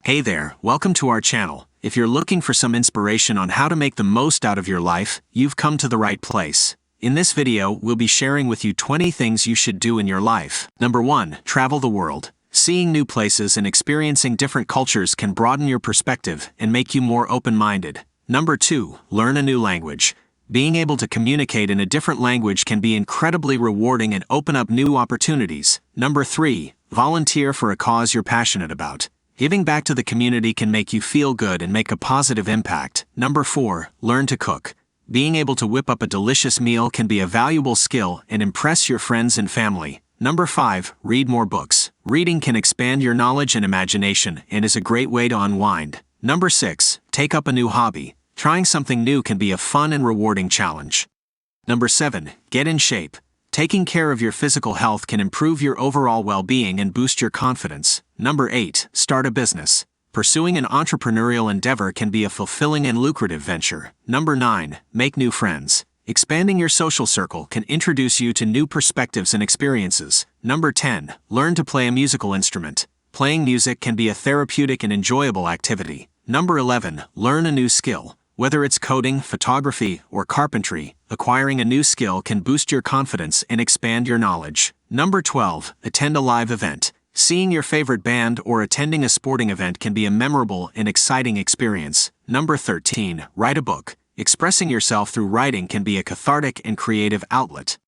Hey there, welcome to our channel. If you're looking for some inspiration on how to make the most out of your life, you've come to the right place. In this video, we'll be sharing with you 20 things you should do in your life. Number 1. Travel the world. Seeing new places and experiencing different cultures can broaden your perspective and make you more open-minded. Number 2. Learn a new language. Being able to communicate in a different language can be incredibly rewarding and open up new opportunities. Number 3. Volunteer for a cause you're passionate about. Giving back to the community can make you feel good and make a positive impact. Number 4. Learn to cook. Being able to whip up a delicious meal can be a valuable skill and impress your friends and family. Number 5. Read more books. Reading can expand your knowledge and imagination and is a great way to unwind. Number 6. Take up a new hobby. Trying something new can be a fun and rewarding challenge. Number 7. Get in shape. Taking care of your physical health can improve your overall well-being and boost your confidence. Number 8. Start a business. Pursuing an entrepreneurial endeavor can be a fulfilling and lucrative venture. Number 9. Make new friends. Expanding your social circle can introduce you to new perspectives and experiences. Number 10. Learn to play a musical instrument. Playing music can be a therapeutic and enjoyable activity. Number 11. Learn a new skill. Whether it's coding, photography, or carpentry, acquiring a new skill can boost your confidence and expand your knowledge. Number 12. Attend a live event. Seeing your favorite band or attending a sporting event can be a memorable and exciting experience. Number 13. Write a book. Expressing yourself through writing can be a cathartic and creative outlet.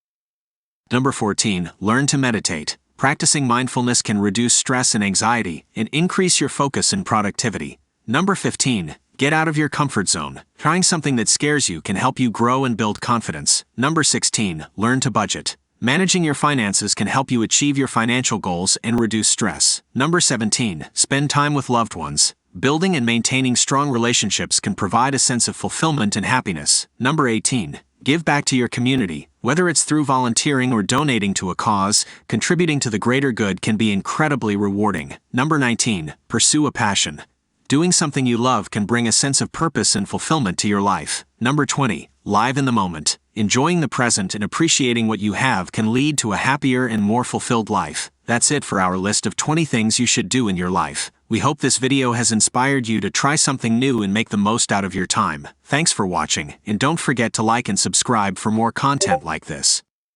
Number 14. Learn to meditate. Practicing mindfulness can reduce stress and anxiety and increase your focus and productivity. Number 15. Get out of your comfort zone. Trying something that scares you can help you grow and build confidence. Number 16. Learn to budget. Managing your finances can help you achieve your financial goals and reduce stress. Number 17. Spend time with loved ones. Building and maintaining strong relationships can provide a sense of fulfillment and happiness. Number 18. Give back to your community. Whether it's through volunteering or donating to a cause, contributing to the greater good can be incredibly rewarding. Number 19. Pursue a passion. Doing something you love can bring a sense of purpose and fulfillment to your life. Number 20. Live in the moment. Enjoying the present and appreciating what you have can lead to a happier and more fulfilled life. That's it for our list of 20 things you should do in your life. We hope this video has inspired you to try something new and make the most out of your time. Thanks for watching, and don't forget to like and subscribe for more content like this.